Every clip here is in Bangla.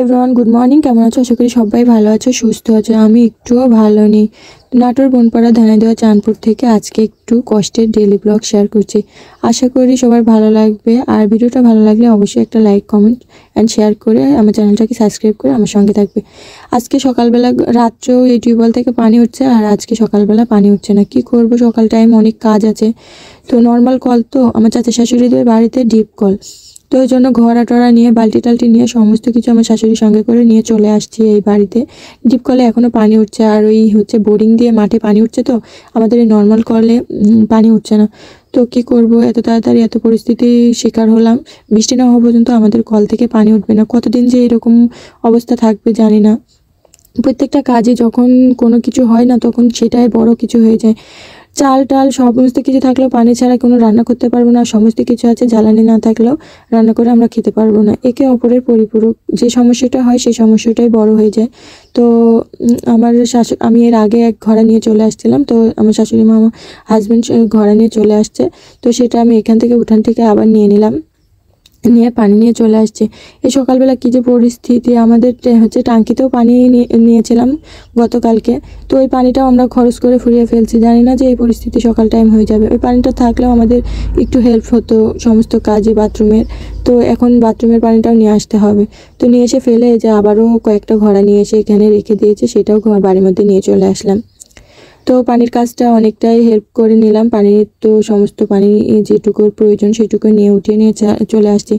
Everyone, good morning. কেমন আছো? আশা করি সবাই ভালো আছো, সুস্থ আছো। আমি একটুও ভালো নেই। নাটোর বনপাড়া ধানাইদেওয়া চাঁদপুর থেকে আজকে একটু কষ্টের ডেইলি ব্লগ শেয়ার করছি। আশা করি সবার ভালো লাগবে। আর ভিডিওটা ভালো লাগলে অবশ্যই একটা লাইক, কমেন্ট অ্যান্ড শেয়ার করে আমার চ্যানেলটাকে সাবস্ক্রাইব করে আমার সঙ্গে থাকবে। আজকে সকালবেলা, রাত্রেও এই টিউবওয়েল থেকে পানি উঠছে, আর আজকে সকালবেলা পানি উঠছে না। কি করব, সকাল টাইম অনেক কাজ আছে। তো নর্মাল কল, তো আমার চাচা শাশুড়িদের বাড়িতে ডিপ কল, তো ওই জন্য ঘোড়া টোড়া নিয়ে বালতি টালতি নিয়ে সমস্ত কিছু আমার শাশুড়ির সঙ্গে করে নিয়ে চলে আসছি এই বাড়িতে। ডিপ কলে এখনও পানি উঠছে, আর ওই হচ্ছে বোরিং দিয়ে মাঠে পানি উঠছে, তো আমাদের এই নর্মাল কলে পানি উঠছে না। তো কি করব, এত তাড়াতাড়ি এত পরিস্থিতি শিকার হলাম। বৃষ্টি না হওয়া পর্যন্ত আমাদের কল থেকে পানি উঠবে না। কতদিন যে এরকম অবস্থা থাকবে জানি না। প্রত্যেকটা কাজে যখন কোনো কিছু হয় না, তখন সেটাই বড় কিছু হয়ে যায়। চাল টাল সমস্ত কিছু থাকলেও পানি ছাড়া কোনো রান্না করতে পারবো না। সমস্ত কিছু আছে, জ্বালানি না থাকলেও রান্না করে আমরা খেতে পারবো না। একে অপরের পরিপূরক। যে সমস্যাটা হয় সেই সমস্যাটাই বড় হয়ে যায়। তো আমার আমি এর আগে এক ঘোড়া নিয়ে চলে আসছিলাম, তো আমার শাশুড়ি মা, আমার হাজব্যান্ড ঘোড়া নিয়ে চলে আসছে, তো সেটা আমি এখান থেকে উঠান থেকে আবার নিয়ে নিলাম, নিয়ে পানি নিয়ে চলে আসছে। এই সকালবেলা কী যে পরিস্থিতি, আমাদের হচ্ছে টাঙ্কিতেও পানি নিয়েছিলাম গতকালকে, তো ওই পানিটাও আমরা খরচ করে ফুরিয়ে ফেলছি। জানি না যে এই পরিস্থিতি সকাল টাইম হয়ে যাবে। ওই পানিটা থাকলেও আমাদের একটু হেল্প হতো সমস্ত কাজে বাথরুমের। তো এখন বাথরুমের পানিটাও নিয়ে আসতে হবে। তো নিয়ে এসে ফেলে যে আবারও কয়েকটা ঘোড়া নিয়ে এসে এখানে রেখে দিয়েছে, সেটাও বাড়ির মধ্যে নিয়ে চলে আসলাম। তো পানির কাজটা অনেকটাই হেল্প করে নিলাম। পানির তো সমস্ত পানি যেটুকুর প্রয়োজন সেটুকু নিয়ে উঠিয়ে নিয়ে চলে আসছি।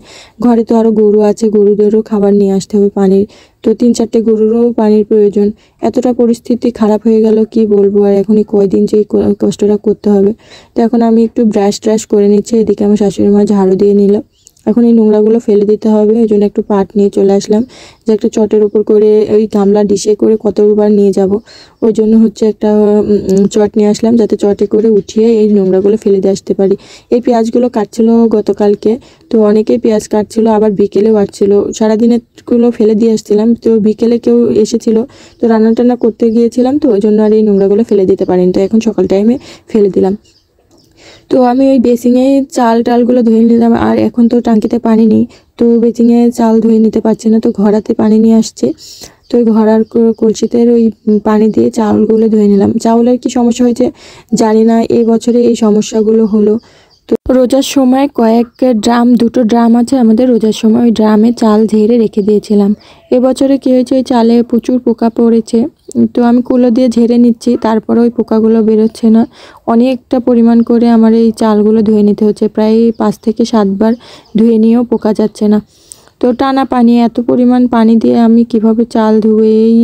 ঘরে তো আরও গরু আছে, গরুদেরও খাবার নিয়ে আসতে হবে পানির। তো 3-4টে গরুরও পানির প্রয়োজন। এতটা পরিস্থিতি খারাপ হয়ে গেল, কি বলবো। আর এখন এই কয়দিন যে কষ্টটা করতে হবে। তো এখন আমি একটু ব্রাশ করে নিচ্ছি। এদিকে আমার শাশুড়ি মা ঝাড়ু দিয়ে নিল। এখন এই নোংরাগুলো ফেলে দিতে হবে, এই জন্য একটু পাট নিয়ে চলে আসলাম, যে একটা চটের উপর করে ওই গামলা ডিশে করে কতবার নিয়ে যাব। ওই জন্য হচ্ছে একটা চট নিয়ে আসলাম, যাতে চটে করে উঠিয়ে এই নোংরাগুলো ফেলে দিয়ে আসতে পারি। এই পেঁয়াজগুলো কাটছিল গতকালকে, তো অনেকেই পেঁয়াজ কাটছিল, আবার বিকেলেও কাটছিল। সারাদিনেরগুলো ফেলে দিয়ে আসছিলাম, তো বিকেলে কেউ এসেছিল, তো রান্না টান্না করতে গিয়েছিলাম, তো ওই জন্য আর এই নোংরাগুলো ফেলে দিতে পারিনি। তো এখন সকাল টাইমে ফেলে দিলাম। তো আমি ওই বেসিংয়ে চাল টালগুলো ধুয়ে নিলাম, আর এখন তো টাঙ্কিতে পানি নেই, তো বেসিংয়ে চাল ধুয়ে নিতে পারছি না, তো ঘোড়াতে পানি নিয়ে আসছে। তো ওই ঘোড়ার কলসিতে ওই পানি দিয়ে চাউলগুলো ধুয়ে নিলাম। চাউলের কি সমস্যা হয়েছে জানি না, এই বছরে এই সমস্যাগুলো হলো। তো রোজার সময় কয়েক ড্রাম, 2টো ড্রাম আছে আমাদের, রোজার সময় ওই ড্রামে চাল ঝেড়ে রেখে দিয়েছিলাম। এবছরে কী হয়েছে, ওই চালে প্রচুর পোকা পড়েছে। তো আমি কুলো দিয়ে ঝেড়ে নিচ্ছি, তারপরে ওই পোকাগুলো বেরোচ্ছে না। অনেকটা পরিমাণ করে আমার এই চালগুলো ধুয়ে নিতে হচ্ছে, প্রায় 5 থেকে 7 বার ধুয়ে নিয়েও পোকা যাচ্ছে না। তো টানা পানি, এত পরিমাণ পানি দিয়ে আমি কিভাবে চাল ধুয়ে, এই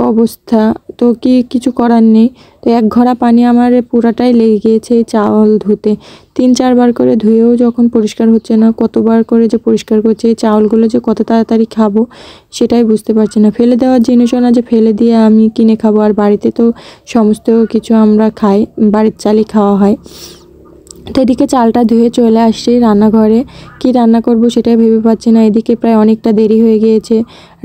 অবস্থা। তো কিছু করার নেই। তো এক ঘড়া পানি আমার পুরাটাই লেগে গিয়েছে এই চাল ধুতে। 3-4 বার করে ধুয়েও যখন পরিষ্কার হচ্ছে না, কতবার করে যে পরিষ্কার করছে। এই চাউলগুলো যে কত তাড়াতাড়ি খাবো সেটাই বুঝতে পারছি না। ফেলে দেওয়ার জিনিসও না যে ফেলে দিয়ে আমি কিনে খাবো। আর বাড়িতে তো সমস্ত কিছু আমরা খাই, বাড়ির চালই খাওয়া হয়। তো এদিকে চালটা ধুয়ে চলে আসছি রান্নাঘরে। কি রান্না করব সেটাই ভেবে পাচ্ছি না। এদিকে প্রায় অনেকটা দেরি হয়ে গিয়েছে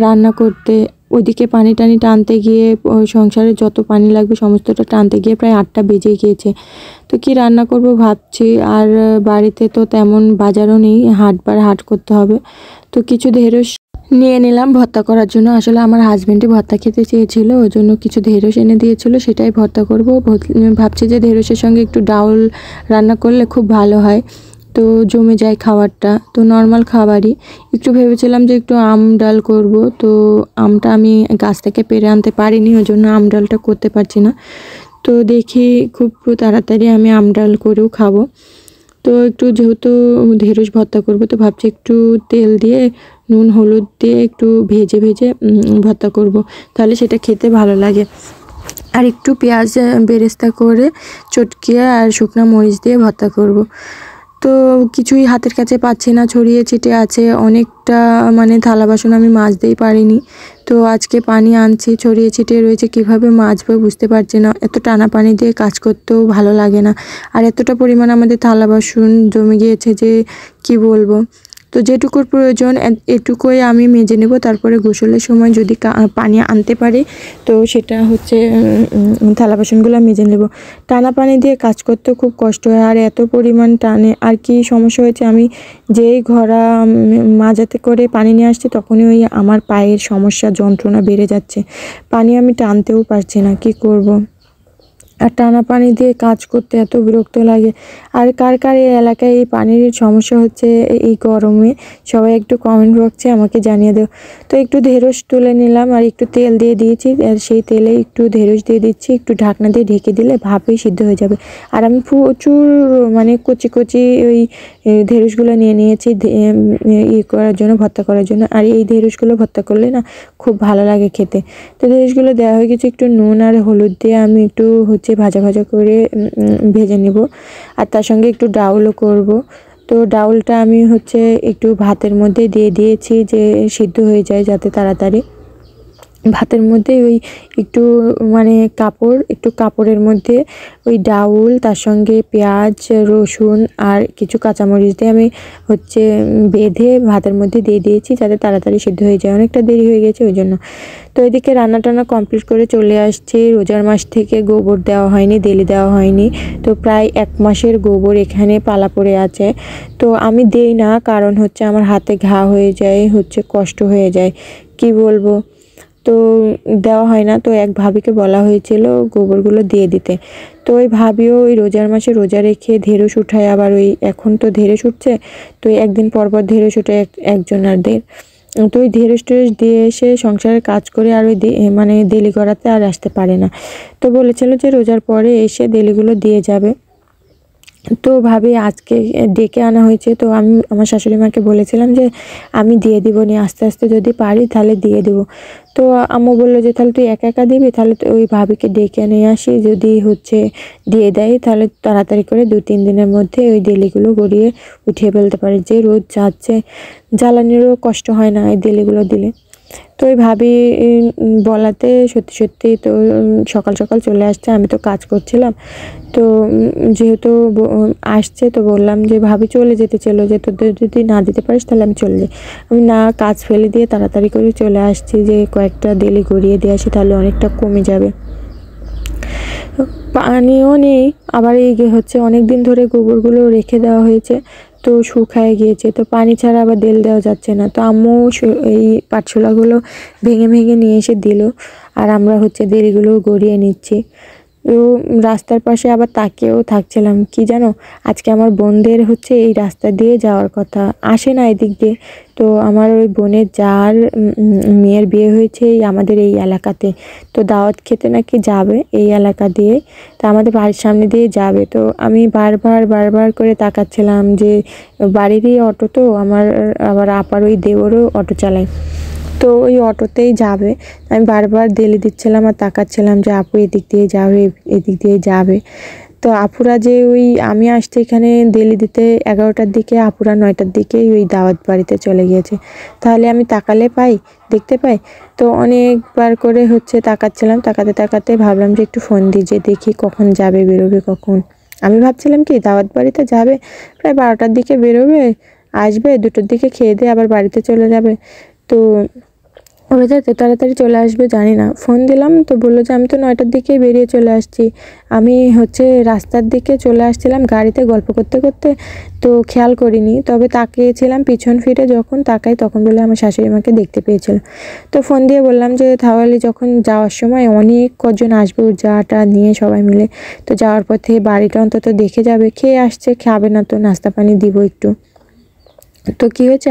রান্না করতে। ওইদিকে পানি টানি টানতে গিয়ে, সংসারে যত পানি লাগবে সমস্তটা টানতে গিয়ে প্রায় 8টা বেজে গিয়েছে। তো কি রান্না করব ভাবছি। আর বাড়িতে তো তেমন বাজারও নেই, হাট করতে হবে। তো কিছু ঢেঁড়স নিয়ে নিলাম ভর্তা করার জন্য। আসলে আমার হাজব্যান্ডই ভর্তা খেতে চেয়েছিল, ওই জন্য কিছু ঢেঁড়স এনে দিয়েছিল, সেটাই ভর্তা করব। ভাবছি যে ঢেঁড়সের সঙ্গে একটু ডাউল রান্না করলে খুব ভালো হয়, তো জমে যায় খাবারটা। তো নর্মাল খাবারই একটু ভেবেছিলাম যে একটু আম ডাল করব। তো আমটা আমি গাছ থেকে পেড়ে আনতে পারিনি, ওই জন্য আম ডালটা করতে পারছি না। তো দেখি খুব তাড়াতাড়ি আমি আম ডাল করেও খাবো। তো একটু যেহেতু ঢেঁড়স ভর্তা করব, তো ভাবছি একটু তেল দিয়ে নুন হলুদ দিয়ে একটু ভেজে ভর্তা করব, তাহলে সেটা খেতে ভালো লাগে। আর একটু পেঁয়াজ বেরেস্তা করে চটকিয়ে আর শুকনো মরিচ দিয়ে ভর্তা করব। তো কিছুই হাতের কাছে পাচ্ছি না, ছড়িয়ে ছিটিয়ে আছে অনেকটা, মানে থালা বাসন আমি মাজতেই পারিনি। তো আজকে পানি আনছি, ছড়িয়ে ছিটিয়ে রয়েছে, কিভাবে মাজবো বুঝতে পারছি না। এত টানা পানি দিয়ে কাজ করতেও ভালো লাগে না। আর এতটা পরিমাণ আমাদের থালা বাসন জমে গিয়েছে যে কি বলবো। তো তো যেটুকুর প্রয়োজন এটুকুই আমি মেজে নেব। তারপরে গোসলের সময় যদি পানি আনতে পারি তো সেটা হচ্ছে থালা বাসনগুলো মেজে নেব। টানা পানি দিয়ে কাজ করতে খুব কষ্ট হয়, আর এত পরিমাণ টানে। আর কি সমস্যা হয়েছে, আমি যেই ঘোড়া মাজাতে করে পানি নিয়ে আসছি তখনই ওই আমার পায়ের সমস্যা, যন্ত্রণা বেড়ে যাচ্ছে। পানি আমি টানতেও পারছি না, কি করব। আর টানা পানি দিয়ে কাজ করতে এত বিরক্ত লাগে। আর কার কার এই এলাকায় এই পানির সমস্যা হচ্ছে এই গরমে, সবাই একটু কমেন্ট বক্সে আমাকে জানিয়ে দাও। তো একটু ঢেঁড়স তুলে নিলাম আর একটু তেল দিয়ে দিয়েছি, আর সেই তেলে একটু ঢেঁড়স দিয়ে দিচ্ছি, একটু ঢাকনা দিয়ে ঢেকে দিলে ভাপেই সিদ্ধ হয়ে যাবে। আর আমি প্রচুর মানে কচি কচি ওই ঢেঁড়সগুলো নিয়ে নিয়েছি করার জন্য, ভর্তা করার জন্য। আর এই ঢেঁড়সগুলো ভর্তা করলে না খুব ভালো লাগে খেতে। তো ঢেঁড়সগুলো দেওয়া হয়ে গেছে, একটু নুন আর হলুদ দিয়ে আমি একটু ভাজা ভাজা করে ভেজে নেব। আর তার সঙ্গে একটু ডাউলও করব। তো ডাউলটা আমি একটু ভাতের মধ্যে দিয়ে দিয়েছি যে সিদ্ধ হয়ে যায় যাতে তাড়াতাড়ি। ভাতের মধ্যে ওই একটু মানে একটু কাপড়ের মধ্যে ওই ডাউল, তার সঙ্গে পেঁয়াজ, রসুন আর কিছু কাঁচামরিচ দিয়ে আমি বেঁধে ভাতের মধ্যে দিয়ে দিয়েছি যাতে তাড়াতাড়ি সিদ্ধ হয়ে যায়। অনেকটা দেরি হয়ে গেছে ওই জন্য। তো এদিকে রান্না টান্না কমপ্লিট করে চলে আসছি। রোজার মাস থেকে গোবর দেওয়া হয়নি, দেলি দেওয়া হয়নি। তো প্রায় 1 মাসের গোবর এখানে পালা পড়ে আছে। তো আমি দেই না, কারণ আমার হাতে ঘা হয়ে যায়, কষ্ট হয়ে যায়, কি বলবো। তো দেওয়া হয় না। তো এক ভাবিকে বলা হয়েছিল গোবরগুলো দিয়ে দিতে। তো ওই ভাবিও ওই রোজার মাসে রোজা রেখে ঢেঁড়স উঠায়, আবার ওই এখন তো ঢেঁড়স উঠছে, তো একদিন পর পর ঢেঁড়স উঠে একজনারদের। তো ওই ঢেঁড়স টেড়স দিয়ে এসে সংসারের কাজ করে আর ওই মানে দেলি করাতে আর আসতে পারে না। তো বলেছিল যে রোজার পরে এসে দেলিগুলো দিয়ে যাবে। তো ভাবি আজকে ডেকে আনা হয়েছে। তো আমি আমার শাশুড়ি মাকে বলেছিলাম যে আমি দিয়ে দিব নি, আস্তে আস্তে যদি পারি তাহলে দিয়ে দেবো। তো আম্মু বললো যে তাহলে তুই একা একা দিবি, তাহলে ওই ভাবিকে ডেকে নিয়ে আসি, যদি দিয়ে দেয় তাহলে তাড়াতাড়ি করে 2-3 দিনের মধ্যে ওই দেলিগুলো গড়িয়ে উঠিয়ে ফেলতে পারে, যে রোদ যাচ্ছে জ্বালানিরও কষ্ট হয় না এই দেলিগুলো দিলে। তো ওই ভাবি বলাতে সত্যি সত্যি তো সকাল সকাল চলে আসছে। আমি তো কাজ করছিলাম, তো যেহেতু আসছে তো বললাম যে ভাবি চলে যেতে চলো, যে তোদের যদি না দিতে পারিস তাহলে আমি চলে যাই। আমি না কাজ ফেলে দিয়ে তাড়াতাড়ি করে চলে আসছি যে কয়েকটা দেলি গড়িয়ে দিয়ে আসি, তাহলে অনেকটা কমে যাবে। পানিও নেই, আবার এই অনেক দিন ধরে গোবরগুলো রেখে দেওয়া হয়েছে, তো শুকায় গিয়েছে। তো পানি ছাড়া আবার দেল দেওয়া যাচ্ছে না। তো আম্মু এই পাটশোলাগুলো ভেঙে ভেঙে নিয়ে এসে দিল, আর আমরা দেরিগুলো গড়িয়ে নিচ্ছি। তো রাস্তার পাশে আবার তাকিয়েও থাকছিলাম, কি জানো, আজকে আমার বোনদের এই রাস্তা দিয়ে যাওয়ার কথা, আসে না এদিক দিয়ে। তো আমার ওই বোনের যার মেয়ের বিয়ে হয়েছে আমাদের এই এলাকাতে, তো দাওয়াত খেতে নাকি যাবে এই এলাকা দিয়ে, তো আমাদের বাড়ির সামনে দিয়ে যাবে। তো আমি বারবার করে তাকাচ্ছিলাম যে বাড়িরই অটো, তো আমার আবার আপার ওই দেওরও অটো চালায়, তো ওই অটোতেই যাবে। আমি বারবার দেলি দিচ্ছিলাম আর তাকাচ্ছিলাম যে আপু এদিক দিয়ে যাবে, এদিক দিয়ে যাবে। তো আপুরা যে ওই আমি আসতে এখানে দেলি দিতে 11টার দিকে, আপুরা 9টার দিকেই ওই দাওয়াত বাড়িতে চলে গিয়েছে। তাহলে আমি তাকালে দেখতে পাই। তো অনেকবার করে তাকাচ্ছিলাম, তাকাতে ভাবলাম যে একটু ফোন দিই, যে দেখি কখন যাবে, বেরোবে কখন। আমি ভাবছিলাম কি দাওয়াত বাড়িতে যাবে প্রায় 12টার দিকে, বেরোবে, আসবে 2টোর দিকে, খেয়ে দিয়ে আবার বাড়িতে চলে যাবে। তো ওরা যাতে তাড়াতাড়ি চলে আসবে জানি না। ফোন দিলাম তো বললো যে আমি তো 9টার দিকেই বেরিয়ে চলে আসছি। আমি রাস্তার দিকে চলে আসছিলাম গাড়িতে গল্প করতে করতে, তো খেয়াল করিনি। তবে তাকিয়েছিলাম পিছন ফিরে, যখন তাকাই তখন বলে আমার শাশুড়ি মাকে দেখতে পেয়েছিল। তো ফোন দিয়ে বললাম যে তাহলে যখন যাওয়ার সময় অনেক কজন আসবে যাটা নিয়ে সবাই মিলে, তো যাওয়ার পথে বাড়িটা অন্তত দেখে যাবে, খেয়ে আসছে, খাবে না তো নাস্তা পানি দিব একটু। তো কি হয়েছে,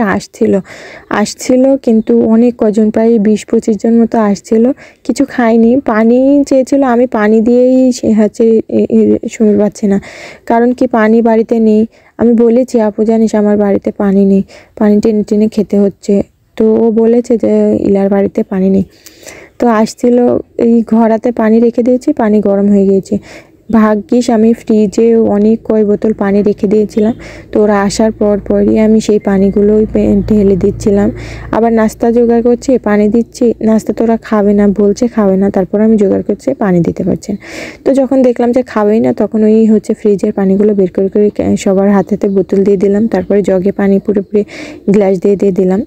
আসছিল কিন্তু অনেক কজন, প্রায় 20-25 জন মতো আসছিল, কিছু খায়নি। পানি চেয়েছিল, আমি পানি দিয়েই শুনতে পাচ্ছি না, কারণ কি পানি বাড়িতে নেই। আমি বলেছি আপু জানিস আমার বাড়িতে পানি নেই, পানি টেনে টেনে খেতে হচ্ছে। তো ও বলেছে যে ইলার বাড়িতে পানি নেই। তো আসছিল, এই ঘোড়াতে পানি রেখে দিয়েছি, পানি গরম হয়ে গিয়েছে। ভাগ্যিস আমি ফ্রিজে অনেক কয় বোতল পানি রেখে দিয়েছিলাম, তো ওরা আসার পরই আমি সেই পানিগুলোই ঢেলে দিচ্ছিলাম। আবার নাস্তা জোগাড় করছি, পানি দিচ্ছি, নাস্তা তো ওরা খাবে না বলছে, খাবে না, তারপর আমি জোগাড় করছি, পানি দিতে পারছি না। তো যখন দেখলাম যে খাবেই না, তখন ওই ফ্রিজের পানিগুলো বের করে সবার হাতে বোতল দিয়ে দিলাম, তারপরে জগে পানি পুরোপুরি গ্লাস দিয়ে দিলাম।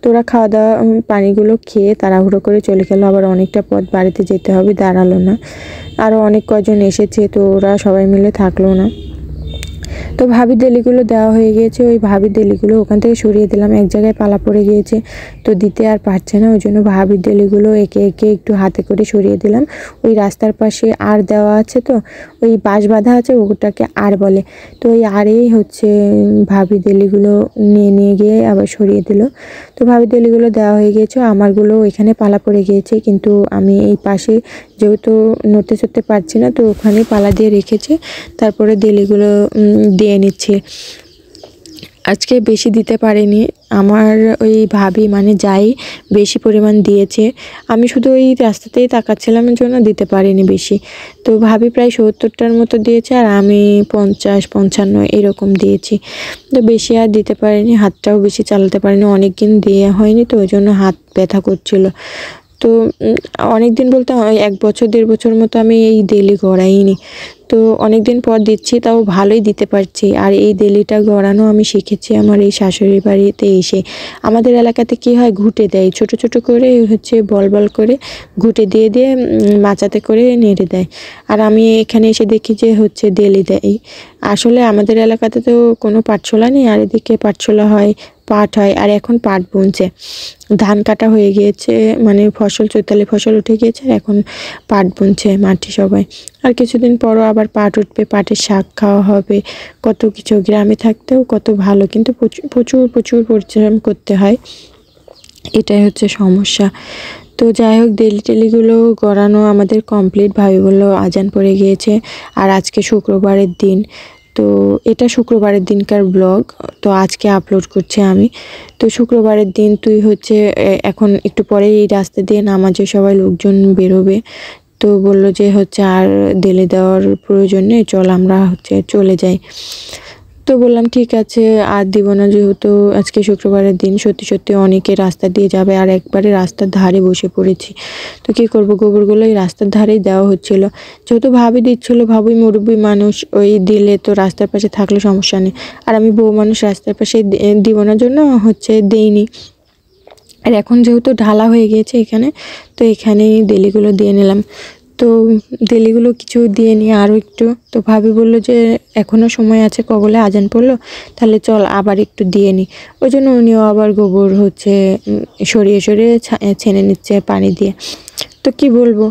তো ওরা খাওয়া দাওয়া পানিগুলো খেয়ে তাড়াহুড়ো করে চলে গেল। আবার অনেকটা পথ বাড়িতে যেতে হবে, দাঁড়ালো না। আরও অনেক কজন এসেছে, তো ওরা সবাই মিলে থাকলো না। তো ভাবির ডেলিগুলো দেওয়া হয়ে গিয়েছে, ওই ভাবির ডেলিগুলো ওখান থেকে সরিয়ে দিলাম, এক জায়গায় পালা পড়ে গিয়েছে, তো দিতে আর পারছে না, ওই জন্য ভাবির ডেলিগুলো একে একে একটু হাতে করে সরিয়ে দিলাম। ওই রাস্তার পাশে আর দেওয়া আছে, তো ওই বাঁশ বাঁধা আছে, ওটাকে আর বলে, তো ওই আরেই ভাবির ডেলিগুলো নিয়ে গিয়ে আবার সরিয়ে দিল। তো ভাবির ডেলিগুলো দেওয়া হয়ে গিয়েছে, আমারগুলো এখানে পালা পড়ে গিয়েছে, কিন্তু আমি এই পাশে যেহেতু নড়তে চড়তে পারছি না, তো ওখানেই পালা দিয়ে রেখেছি, তারপরে ডেলিগুলো দিয়ে নিচ্ছে। আজকে বেশি দিতে পারেনি, আমার ওই ভাবি মানে যাই বেশি পরিমাণ দিয়েছে, আমি শুধু ওই রাস্তাতেই তাকাচ্ছিলাম জন্য দিতে পারিনি বেশি। তো ভাবি প্রায় 70টার মতো দিয়েছে, আর আমি 50-55 এরকম দিয়েছি। তো বেশি আর দিতে পারিনি, হাতটাও বেশি চালাতে পারিনি, অনেক দিন দেওয়া হয়নি, তো ওই জন্য হাত ব্যথা করছিল। তো অনেক দিন বলতে 1 বছর 1.5 বছর মতো আমি এই ডেলি গড়াইনি, তো অনেক দিন পর দিচ্ছি, তাও ভালোই দিতে পারছি। আর এই ডেলিটা গড়ানো আমি শিখেছি আমার এই শাশুড়ি বাড়িতে এসে। আমাদের এলাকাতে কি হয়, ঘুঁটে দেয়, ছোট ছোট করে বল বল করে ঘুঁটে দিয়ে মাচাতে করে নেড়ে দেয়, আর আমি এখানে এসে দেখি যে ডেলি দেয়। আসলে আমাদের এলাকাতে তো কোনো পাঠশালা নেই, আর এদিকে পাঠশালা হয়, পাট হয়, আর এখন পাট বুনছে, ধান কাটা হয়ে গিয়েছে, মানে চৈতালি ফসল উঠে গিয়েছে, আর এখন পাট বুনছে মাটি সবাই। আর কিছুদিন পরও আবার পাট উঠবে, পাটের শাক খাওয়া হবে, কত কিছু। গ্রামে থাকতেও কত ভালো, কিন্তু প্রচুর প্রচুর পরিশ্রম করতে হয়, এটাই সমস্যা। তো যাই হোক, টেলিগুলো গড়ানো আমাদের কমপ্লিট। ভাবি বললো আজান পড়ে গিয়েছে, আর আজকে শুক্রবারের দিন, তো এটা শুক্রবারের দিনকার ব্লগ, তো আজকে আপলোড করছি আমি। তো শুক্রবারের দিন তুই এখন একটু পরে এই রাস্তা দিয়ে নামাজে সবাই লোকজন বেরোবে, তো বলল যে আর ডেলি দেওয়ার প্রয়োজন নেই, চল আমরা চলে যাই। তো বললাম ঠিক আছে, আর দিব না, যেহেতু আজকে শুক্রবারের দিন। সত্যি সত্যি অনেকে রাস্তা দিয়ে যাবে, আর একবারে রাস্তার ধারে বসে পড়েছি, তো কী করব, গোবরগুলো এই রাস্তার ধারেই দেওয়া হচ্ছিল। যেহেতু ভাবি দিচ্ছিল, ভাবি মুরব্বী মানুষ, ওই দিলে তো রাস্তার পাশে থাকলে সমস্যা নেই, আর আমি বউ মানুষ, রাস্তার পাশে দিব না জন্য দেইনি। আর এখন যেহেতু ঢালা হয়ে গিয়েছে এখানে, তো এখানেই ডেলিগুলো দিয়ে নিলাম। তো ডেলিগুলো কিছু দিয়ে নিয়ে আরও একটু, তো ভাবি বললো যে এখনও সময় আছে, কবলে আজান পড়লো, তাহলে চল আবার একটু দিয়ে নিই। ওই জন্য উনিও আবার গোবর সরিয়ে ছেনে নিচ্ছে পানি দিয়ে। তো কি বলবো,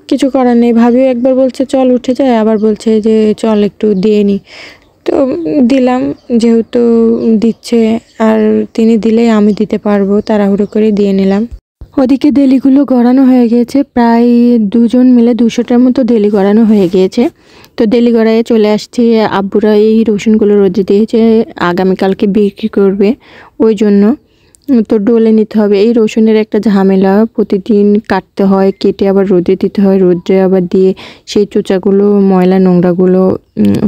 কিছু করার নেই। ভাবিও একবার বলছে চল উঠে যায়, আবার বলছে যে চল একটু দিয়ে নিই। তো দিলাম, যেহেতু দিচ্ছে, আর তিনি দিলেই আমি দিতে পারবো, তাড়াহুড়ো করে দিয়ে নিলাম। ওদিকে ডেলিগুলো গড়ানো হয়ে গিয়েছে, প্রায় দুজন মিলে 200টার মতো ডেলি গড়ানো হয়ে গিয়েছে। তো ডেলি গড়াইয়ে চলে আসছি, আব্বুরা এই রসুনগুলো রোদে দিয়েছে, আগামীকালকে বিক্রি করবে, ওই জন্য। তো ডলে নিতে হবে। এই রসুনের একটা ঝামেলা, প্রতিদিন কাটতে হয়, কেটে আবার রোদে দিতে হয়, রোদে আবার দিয়ে সেই চোচাগুলো, ময়লা নোংরাগুলো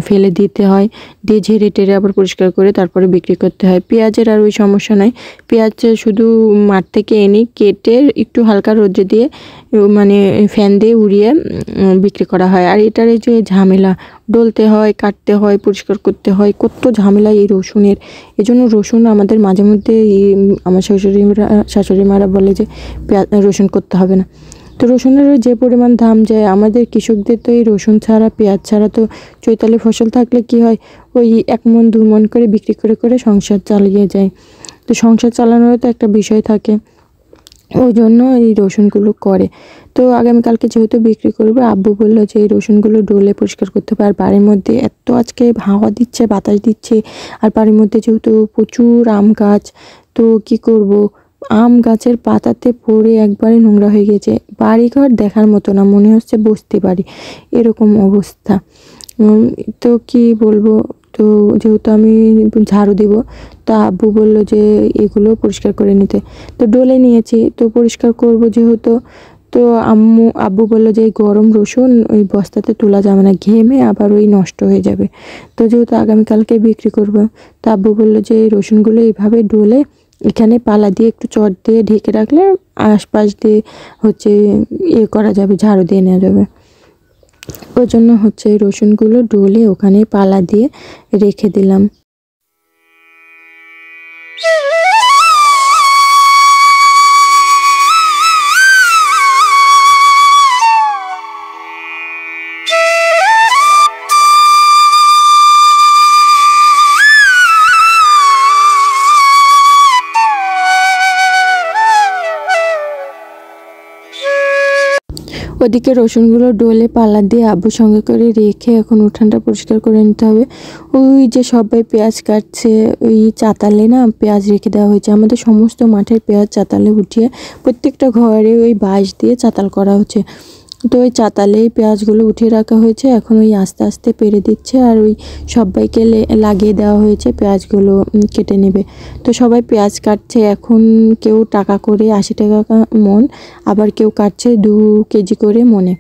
ফেলে দিতে হয়, দিয়ে ঝেড়ে টেরে আবার পরিষ্কার করে তারপরে বিক্রি করতে হয়। পেঁয়াজের আর ওই সমস্যা নাই, পেঁয়াজ শুধু মাঠ থেকে এনে কেটে একটু হালকা রোদে দিয়ে মানে ফ্যান দিয়ে উড়িয়ে বিক্রি করা হয়। আর এটার এই যে ঝামেলা, ডলতে হয়, কাটতে হয়, পরিষ্কার করতে হয়, কত ঝামেলা এই রসুনের। এজন্য রসুন আমাদের মাঝে মধ্যে আমার শাশুড়ি মারা বলে যে রসুন করতে হবে না। তো রসুনেরও যে পরিমাণ দাম যায়, আমাদের কৃষকদের তো এই রসুন ছাড়া, পেঁয়াজ ছাড়া তো চৈতালি ফসল থাকলে কি হয়, ওই 1 মণ 2 মণ করে বিক্রি করে সংসার চালিয়ে যায়। তো সংসার চালানোরও তো একটা বিষয় থাকে, ওই জন্য এই রসুনগুলো করে। তো আগামীকালকে যেহেতু বিক্রি করবে, আব্বু বললো যে এই রসুনগুলো ডলে পরিষ্কার করতে হবে। আর বাড়ির মধ্যে এত আজকে হাওয়া দিচ্ছে, বাতাস দিচ্ছে, আর বাড়ির মধ্যে যেহেতু প্রচুর আম গাছ, তো কি করব, আম গাছের পাতাতে পড়ে একবারে নোংরা হয়ে গেছে, বাড়িঘর দেখার মতো না, মনে হচ্ছে বসতে পারি, এরকম অবস্থা। তো কি বলবো, তো যেহেতু আমি ঝাড়ু দিব, তো আব্বু বললো যে এগুলো পরিষ্কার করে নিতে। তো ডলে নিয়েছি, তো পরিষ্কার করব যেহেতু, তো আব্বু বললো যে এই গরম রসুন ওই বস্তাতে তোলা যাবে না, ঘেমে আবার ওই নষ্ট হয়ে যাবে। তো যেহেতু আগামীকালকে বিক্রি করবো, তো আব্বু বললো যে এই রসুনগুলো এইভাবে ডলে এখানে পালা দিয়ে একটু চট দিয়ে ঢেকে রাখলে আশপাশ দিয়ে হচ্ছে ইয়ে করা যাবে, ঝাড়ু দিয়ে নেওয়া যাবে। ওই জন্য হচ্ছে রসুনগুলো ডলে ওখানে পালা দিয়ে রেখে দিলাম। ওদিকে রসুনগুলো ডলে পালা দিয়ে আব্বুর সঙ্গে করে রেখে এখন উঠানটা পরিষ্কার করে নিতে হবে। ওই যে সবাই পেঁয়াজ কাটছে, ওই চাতালে না পেঁয়াজ রেখে দেওয়া হয়েছে। আমাদের সমস্ত মাঠের পেঁয়াজ চাতালে উঠিয়ে প্রত্যেকটা ঘরে ওই বাঁশ দিয়ে চাতাল করা হচ্ছে। তো ওই চাতালেই পেঁয়াজগুলো উঠিয়ে রাখা হয়েছে, এখন ওই আস্তে আস্তে পেরে দিচ্ছে আর ওই সবাইকে লাগিয়ে দেওয়া হয়েছে পেঁয়াজগুলো কেটে নেবে। তো সবাই পেঁয়াজ কাটছে, এখন কেউ টাকা করে 80 টাকা মন, আবার কেউ কাটছে 2 কেজি করে মনে।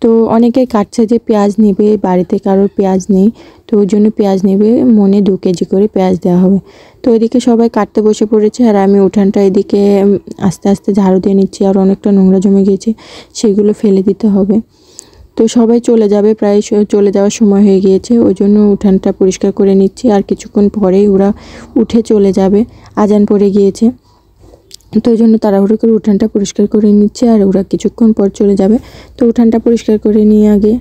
তো অনেকে কাটছে যে পেঁয়াজ নেবে, বাড়িতে কারোর পেঁয়াজ নেই, তো ওই জন্য পেঁয়াজ নেবে মনে 2 কেজি করে পেঁয়াজ দেওয়া হবে। তো এদিকে সবাই কাটতে বসে পড়েছে আর আমি উঠানটা এদিকে আস্তে আস্তে ঝাড়ু দিয়ে নিচ্ছি। আর অনেকটা নোংরা জমে গিয়েছে, সেগুলো ফেলে দিতে হবে। তো সবাই চলে যাবে, প্রায় চলে যাওয়ার সময় হয়ে গিয়েছে, ওই জন্য উঠানটা পরিষ্কার করে নিচ্ছি। আর কিছুক্ষণ পরেই ওরা উঠে চলে যাবে, আজান পড়ে গিয়েছে। তো ওই জন্য তাড়াহুড়ো করে উঠানটা পরিষ্কার করে নিচ্ছে আর ওরা কিছুক্ষণ পর চলে যাবে। তো উঠানটা পরিষ্কার করে নিয়ে আগে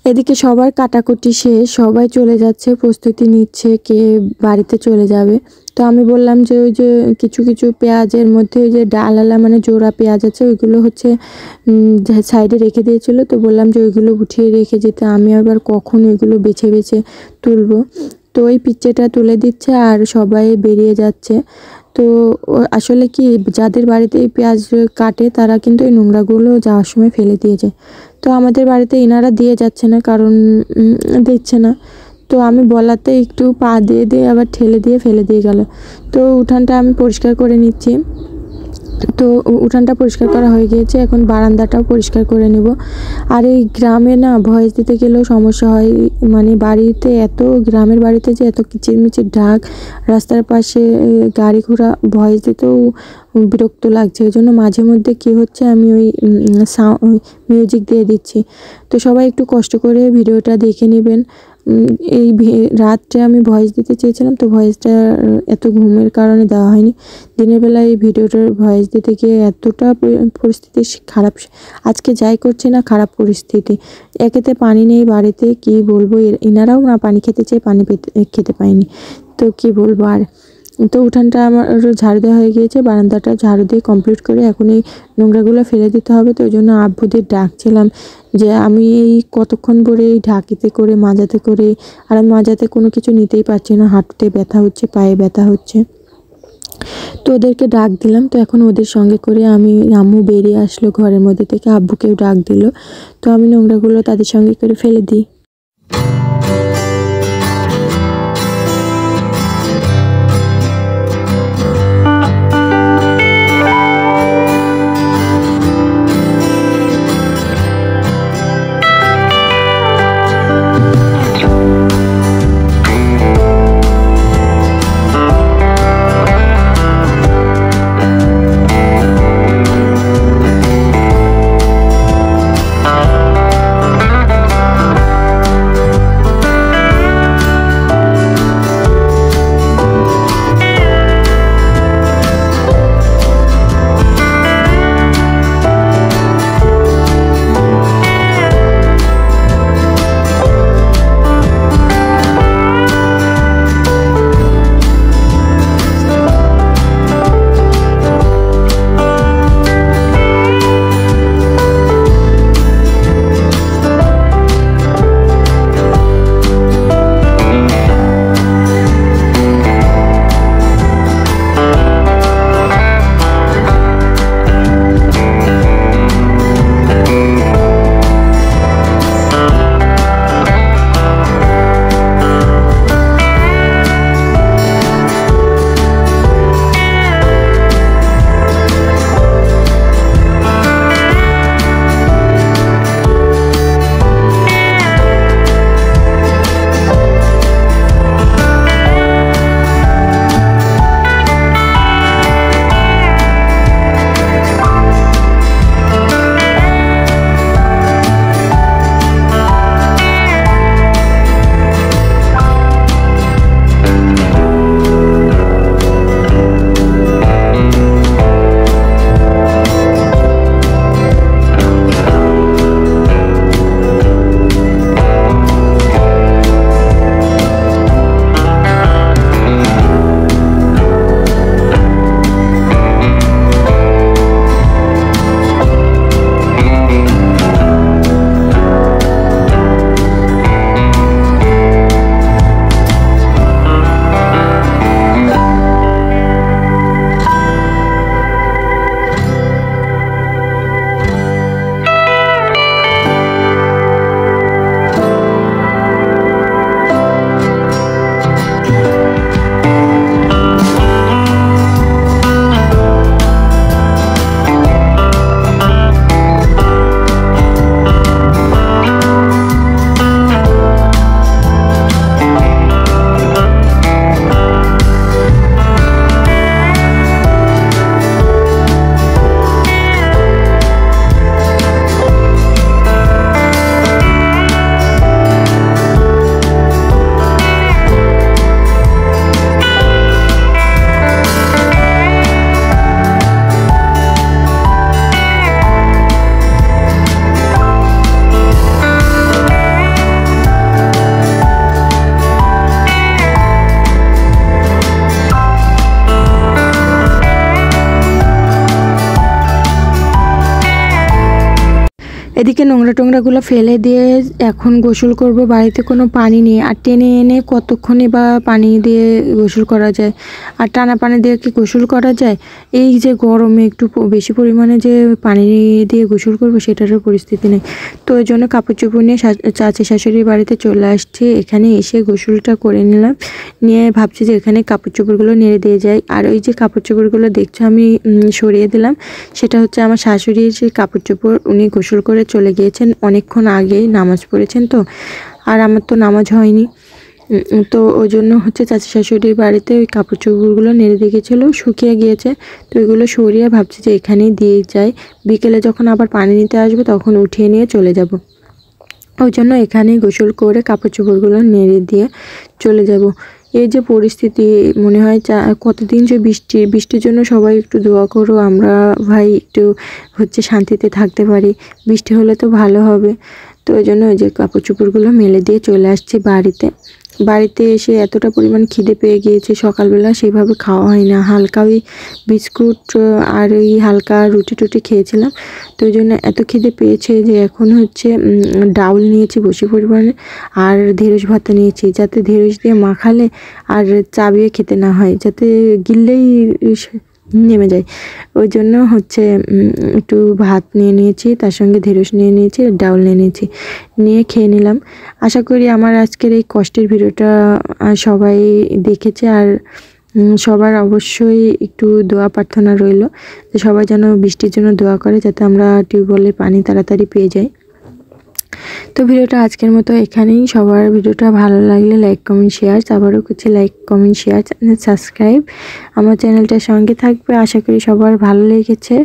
এদিকে সবার কাটাকুটি শেষ, সবাই চলে যাচ্ছে, প্রস্তুতি নিচ্ছে কে বাড়িতে চলে যাবে। তো আমি বললাম যে ওই যে কিছু কিছু পেঁয়াজের মধ্যে ওই যে ডালালা মানে জোড়া পেঁয়াজ আছে ওইগুলো হচ্ছে সাইডে রেখে দিয়েছিল, তো বললাম যে ওইগুলো উঠিয়ে রেখে যেতে, আমি আবার কখন ওইগুলো বেছে বেছে তুলবো। তো ওই পিচ্চেটা তুলে দিচ্ছে আর সবাই বেরিয়ে যাচ্ছে। তো আসলে কি যাদের বাড়িতে এই পেঁয়াজ কাটে তারা কিন্তু এই নোংরাগুলো যাওয়ার সময় ফেলে দিয়ে যায়। তো আমাদের বাড়িতে ইনারা দিয়ে যাচ্ছে না, কারণ দিচ্ছে না। তো আমি বলাতে একটু পা দিয়ে দিয়ে আবার ঠেলে দিয়ে ফেলে দিয়ে গেল। তো উঠানটা আমি পরিষ্কার করে নিচ্ছি। তো উঠানটা পরিষ্কার করা হয়ে গিয়েছে, এখন বারান্দাটাও পরিষ্কার করে নেব। আর এই গ্রামে না ভয়েস দিতে গেলেও সমস্যা হয়, মানে বাড়িতে এত গ্রামের বাড়িতে যে এত কিচিরমিচির ঢাক, রাস্তার পাশে গাড়ি ঘোড়া, ভয়েস দিতেও বিরক্ত লাগছে। ওই জন্য মাঝে মধ্যে কী হচ্ছে আমি ওই মিউজিক দিয়ে দিচ্ছি। তো সবাই একটু কষ্ট করে ভিডিওটা দেখে নেবেন। এই রাত্রে আমি ভয়েস দিতে চেয়েছিলাম, তো ভয়েসটা এত ঘুমের কারণে দেওয়া হয়নি। দিনের বেলায় এই ভিডিওটার ভয়েস দিতে গিয়ে এতটা পরিস্থিতি খারাপ, আজকে যাই করছে না খারাপ পরিস্থিতি। একেতে পানি নেই বাড়িতে, কি বলবো, এনারাও না পানি খেতে চেয়ে পানি খেতে পায়নি, তো কি বলবো আর। তো উঠানটা আমার ঝাড়ু দেওয়া হয়ে গিয়েছে, বারান্দাটা ঝাড়ু দিয়ে কমপ্লিট করে এখন এই নোংরাগুলো ফেলে দিতে হবে। তো ওই জন্য আব্বুদের ডাকছিলাম যে আমি এই কতক্ষণ ধরে এই ঢাকিতে করে মাজাতে করে, আর আমি মাজাতে কোনো কিছু নিতেই পারছি না, হাঁটুতে ব্যথা হচ্ছে, পায়ে ব্যথা হচ্ছে। তো ওদেরকে ডাক দিলাম। তো এখন ওদের সঙ্গে করে আমি, আম্মু বেরিয়ে আসলো ঘরের মধ্যে থেকে, আব্বুকেও ডাক দিল। তো আমি নোংরাগুলো তাদের সঙ্গে করে ফেলে দিই। এদিকে নোংরা টোংরাগুলো ফেলে দিয়ে এখন গোসল করব। বাড়িতে কোনো পানি নেই, আর টেনে এনে কতক্ষণই বা পানি দিয়ে গোসল করা যায়, আর টানা পানি দিয়ে কি গোসল করা যায়? এই যে গরমে একটু বেশি পরিমাণে যে পানি দিয়ে গোসল করব সেটারও পরিস্থিতি নেই। তো ওই জন্য কাপড় চোপড় নিয়ে চাচি শাশুড়ির বাড়িতে চলে আসছি। এখানে এসে গোসলটা করে নিলাম, নিয়ে ভাবছি যে এখানে কাপড় চোপড়গুলো নেড়ে দিয়ে যাই। আর ওই যে কাপড় চোপড়গুলো দেখছো আমি সরিয়ে দিলাম, সেটা হচ্ছে আমার শাশুড়ির যে কাপড় চোপড়। উনি গোসল করে চলে গিয়েছেন অনেকক্ষণ আগেই, নামাজ পড়েছেন তো, আর আমার তো নামাজ হয়নি। তো ওই জন্য হচ্ছে চাচি শাশুড়ির বাড়িতে ওই কাপড় চোপড়গুলো নেড়ে দিয়ে গেছিলো, শুকিয়ে গিয়েছে। তো ওইগুলো সরিয়ে ভাবছি যে এখানেই দিয়ে যাই, বিকেলে যখন আবার পানি নিতে আসবো তখন উঠিয়ে নিয়ে চলে যাব। ওই জন্য এখানেই গোসল করে কাপড় চোপড়গুলো নেড়ে দিয়ে চলে যাব। এই যে পরিস্থিতি, মনে হয় কতদিন যে বৃষ্টির জন্য সবাই একটু দোয়া করো, আমরা ভাই একটু হচ্ছে শান্তিতে থাকতে পারি, বৃষ্টি হলে তো ভালো হবে। তো ওই জন্য ওই যে কাপড় চোপড়গুলো মেলে দিয়ে চলে আসছি বাড়িতে এসে এতটা পরিমাণ খিদে পেয়ে গিয়েছে, সকালবেলা সেভাবে খাওয়া হয় না, হালকা ওই বিস্কুট আর ওই হালকা রুটি টুটি খেয়েছিলাম। তো ওই জন্য এত খিদে পেয়েছে যে এখন হচ্ছে ডাউল নিয়েছি বেশি পরিমাণে, আর ঢেঁড়স ভাতা নিয়েছি, যাতে ঢেঁড়স দিয়ে মাখালে আর চাবিয়ে খেতে না হয়, যাতে গিললেই নেমে যায়। ওই জন্য হচ্ছে একটু ভাত নিয়ে নিয়েছি, তার সঙ্গে ঢেঁড়স নিয়ে নিয়েছি, ডাউল নিয়ে নিয়েছি, নিয়ে খেয়ে নিলাম। আশা করি আমার আজকের এই কষ্টের ভিডিওটা সবাই দেখেছে, আর সবার অবশ্যই একটু দোয়া প্রার্থনা রইল যে সবাই যেন বৃষ্টির জন্য দোয়া করে, যাতে আমরা টিউবওয়েলের পানি তাড়াতাড়ি পেয়ে যাই। তো ভিডিওটা আজকের মতো এখানেই। সবার ভিডিওটা ভালো লাগলে লাইক কমেন্ট শেয়ার, আবারও কিছু লাইক কমেন্ট শেয়ার, সাবস্ক্রাইব আমার চ্যানেলটার সঙ্গে থাকবে। আশা করি সবার ভালো লেগেছে।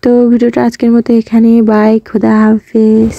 তো ভিডিওটা আজকের মতো এখানেই। বাই, খোদা হাফেজ।